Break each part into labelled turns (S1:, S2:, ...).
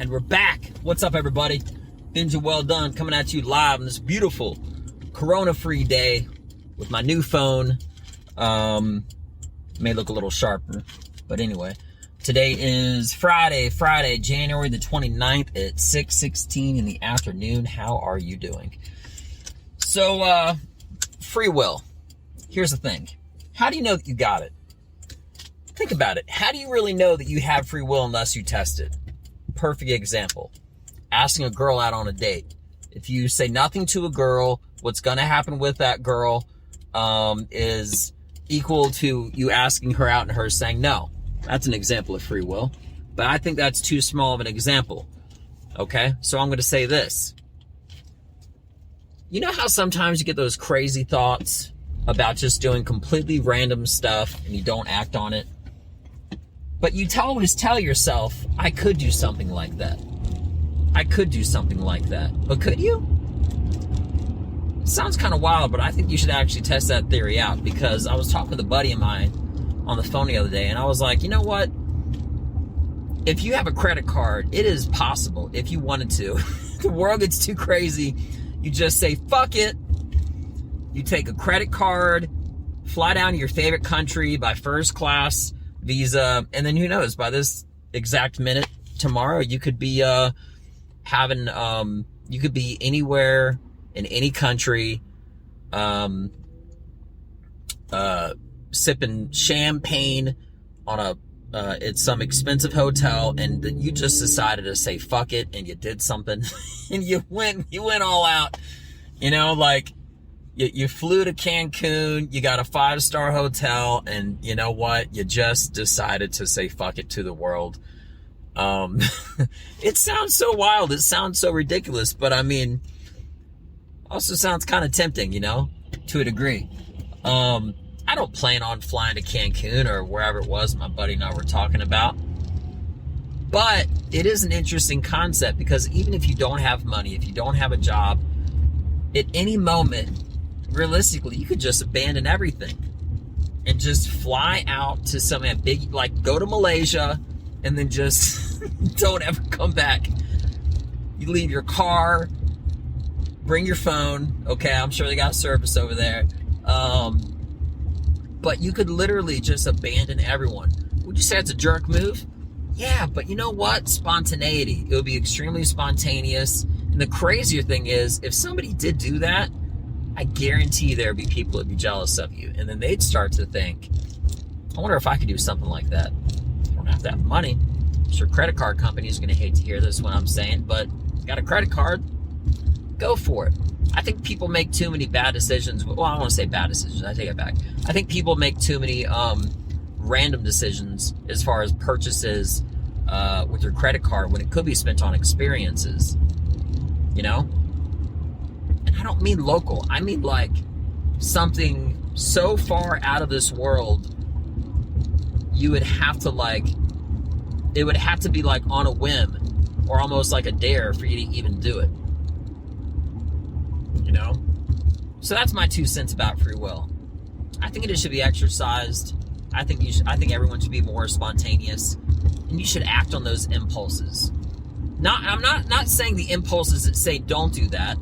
S1: And we're back. What's up, everybody? Benja Welldone coming at you live on this beautiful Corona-free day with my new phone. May look a little sharper, but anyway. Today is Friday, January the 29th at 6:16 in the afternoon. How are you doing? So, free will. Here's the thing. How do you know that you got it? Think about it. How do you really know that you have free will unless you test it? Perfect example. Asking a girl out on a date. If you say nothing to a girl, what's going to happen with that girl is equal to you asking her out and her saying no. That's an example of free will. But I think that's too small of an example. Okay? So I'm going to say this. You know how sometimes you get those crazy thoughts about just doing completely random stuff and you don't act on it? But you always tell yourself, I could do something like that. I could do something like that. But could you? It sounds kind of wild, but I think you should actually test that theory out, because I was talking with a buddy of mine on the phone the other day, and I was like, you know what? If you have a credit card, it is possible, if you wanted to. If the world gets too crazy, you just say, fuck it. You take a credit card, fly down to your favorite country by first class visa, and then who knows, by this exact minute tomorrow, you could be you could be anywhere in any country, sipping champagne on at some expensive hotel, and then you just decided to say fuck it, and you did something, and you went all out. You know, like you flew to Cancun, you got a 5-star hotel, and you know what? You just decided to say fuck it to the world. It sounds so wild. It sounds so ridiculous, but I mean, also sounds kind of tempting, you know, to a degree. I don't plan on flying to Cancun or wherever it was my buddy and I were talking about. But it is an interesting concept, because even if you don't have money, if you don't have a job, at any moment, realistically, you could just abandon everything and just fly out to some big, like go to Malaysia and then just don't ever come back. You leave your car, bring your phone. Okay, I'm sure they got service over there. But you could literally just abandon everyone. Would you say it's a jerk move? Yeah, but you know what? Spontaneity. It would be extremely spontaneous. And the crazier thing is, if somebody did do that, I guarantee there'd be people that'd be jealous of you. And then they'd start to think, I wonder if I could do something like that. You don't have to have money. I'm sure credit card companies are going to hate to hear this when I'm saying, but you got a credit card, go for it. I think people make too many bad decisions. Well, I don't want to say bad decisions. I take it back. I think people make too many random decisions as far as purchases with your credit card, when it could be spent on experiences. You know? And I don't mean local. I mean like something so far out of this world, you would have to it would have to be like on a whim or almost like a dare for you to even do it. You know? So that's my 2 cents about free will. I think it should be exercised. I think everyone should be more spontaneous, and you should act on those impulses. I'm not saying the impulses that say don't do that,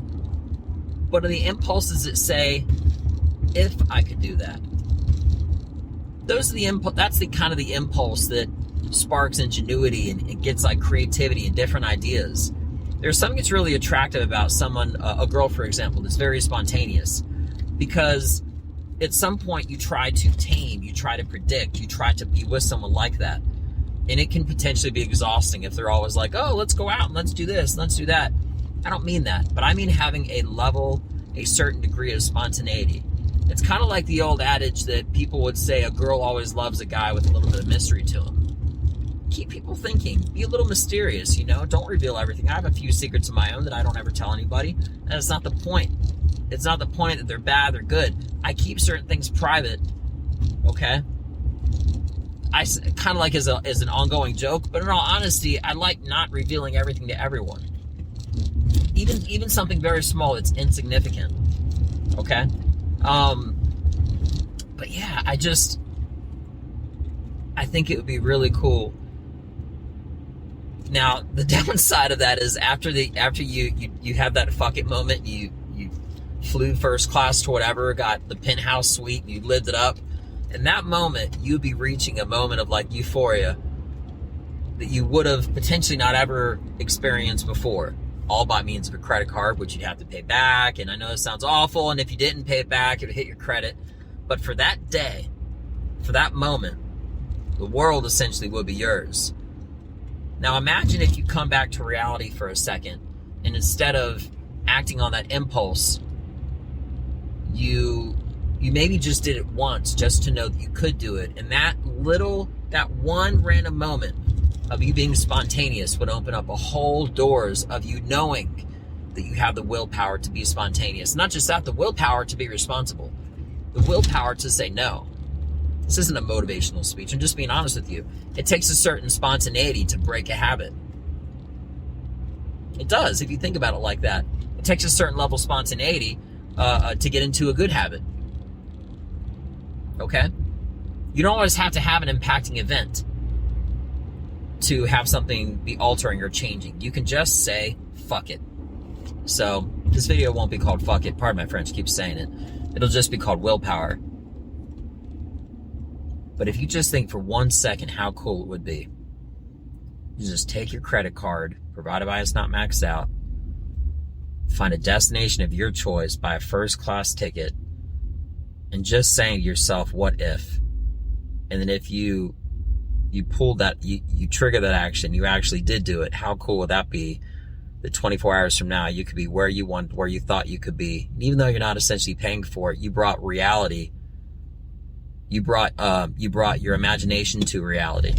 S1: but are the impulses that say, if I could do that. Those are that's the kind of the impulse that sparks ingenuity and gets like creativity and different ideas. There's something that's really attractive about someone, a girl, for example, that's very spontaneous, because at some point you try to tame, you try to predict, you try to be with someone like that. And it can potentially be exhausting if they're always like, oh, let's go out and let's do this, let's do that. I don't mean that, but I mean having a certain degree of spontaneity. It's kind of like the old adage that people would say, a girl always loves a guy with a little bit of mystery to him. Keep people thinking. Be a little mysterious, you know? Don't reveal everything. I have a few secrets of my own that I don't ever tell anybody. And it's not the point. It's not the point that they're bad or good. I keep certain things private, okay? I kind of like as an ongoing joke, but in all honesty, I like not revealing everything to everyone. Even something very small, it's insignificant, okay? But yeah, I think it would be really cool Now, the downside of that is after you have that fuck it moment, you flew first class to whatever, got the penthouse suite, you lived it up. In that moment, you'd be reaching a moment of like euphoria that you would have potentially not ever experienced before, all by means of a credit card, which you'd have to pay back. And I know it sounds awful, and if you didn't pay it back, it would hit your credit. But for that day, for that moment, the world essentially would be yours. Now imagine if you come back to reality for a second, and instead of acting on that impulse, you maybe just did it once just to know that you could do it. And that one random moment of you being spontaneous would open up a whole doors of you knowing that you have the willpower to be spontaneous. Not just that, the willpower to be responsible, the willpower to say no. This isn't a motivational speech. I'm just being honest with you. It takes a certain spontaneity to break a habit. It does, if you think about it like that. It takes a certain level of spontaneity to get into a good habit. Okay? You don't always have to have an impacting event to have something be altering or changing. You can just say, fuck it. So, this video won't be called fuck it. Pardon my French, keep saying it. It'll just be called willpower. But if you just think for 1 second how cool it would be, you just take your credit card, provided by it's not maxed out, find a destination of your choice, buy a first class ticket, and just saying to yourself, what if? And then if you pull that, you trigger that action, you actually did do it, how cool would that be that 24 hours from now you could be where you thought you could be? And even though you're not essentially paying for it, you brought reality. You brought your imagination to reality.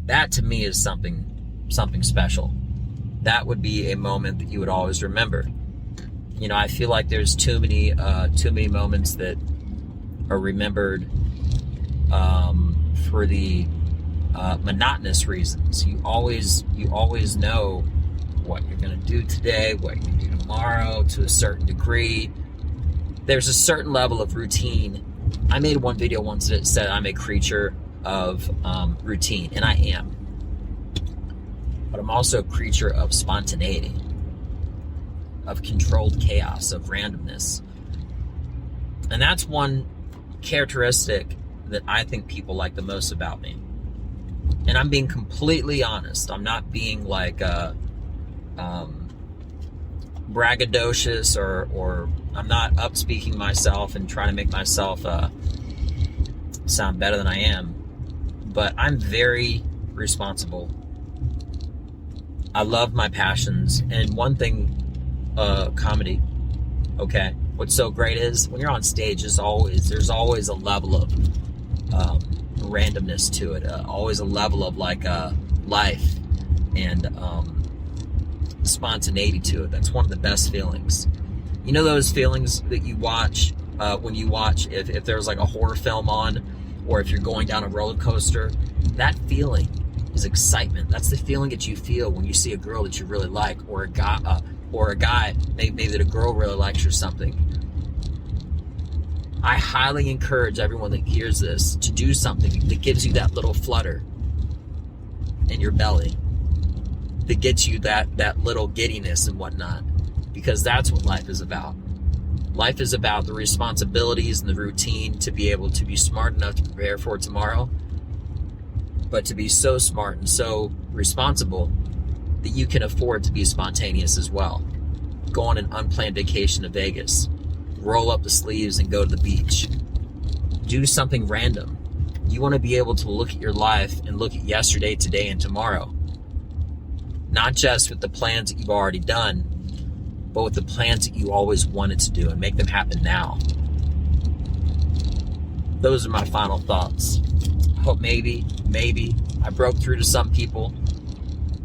S1: That to me is something special. That would be a moment that you would always remember. You know, I feel like there's too many moments that are remembered for the monotonous reasons. You always know what you're going to do today, what you're going to do tomorrow to a certain degree. There's a certain level of routine. I made one video once that said I'm a creature of routine, and I am. But I'm also a creature of spontaneity, of controlled chaos, of randomness. And that's one characteristic that I think people like the most about me. And I'm being completely honest. I'm not being like braggadocious or I'm not upspeaking myself and trying to make myself sound better than I am. But I'm very responsible. I love my passions. And one thing, comedy, okay? What's so great is when you're on stage, there's always a level of randomness to it. Always a level of like life and spontaneity to it. That's one of the best feelings. You know those feelings that you watch when you watch, if there's like a horror film on, or if you're going down a roller coaster, that feeling is excitement. That's the feeling that you feel when you see a girl that you really like, or a guy, maybe that a girl really likes or something. I highly encourage everyone that hears this to do something that gives you that little flutter in your belly, that gets you that little giddiness and whatnot, because that's what life is about. Life is about the responsibilities and the routine to be able to be smart enough to prepare for tomorrow, but to be so smart and so responsible that you can afford to be spontaneous as well. Go on an unplanned vacation to Vegas. Roll up the sleeves and go to the beach. Do something random. You want to be able to look at your life and look at yesterday, today, and tomorrow. Not just with the plans that you've already done, but with the plans that you always wanted to do, and make them happen now. Those are my final thoughts. I hope maybe I broke through to some people,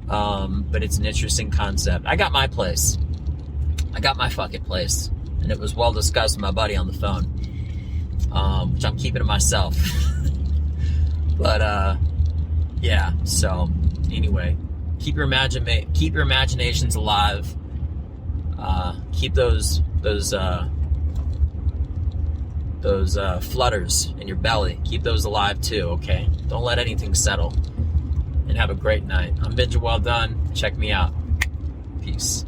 S1: but it's an interesting concept. I got my place. I got my fucking place. And it was well discussed with my buddy on the phone, which I'm keeping to myself. But yeah. So anyway, keep your imaginations alive. Keep those flutters in your belly. Keep those alive too. Okay. Don't let anything settle.
S2: and have a great night. I'm Benja Welldone. Check me out. Peace.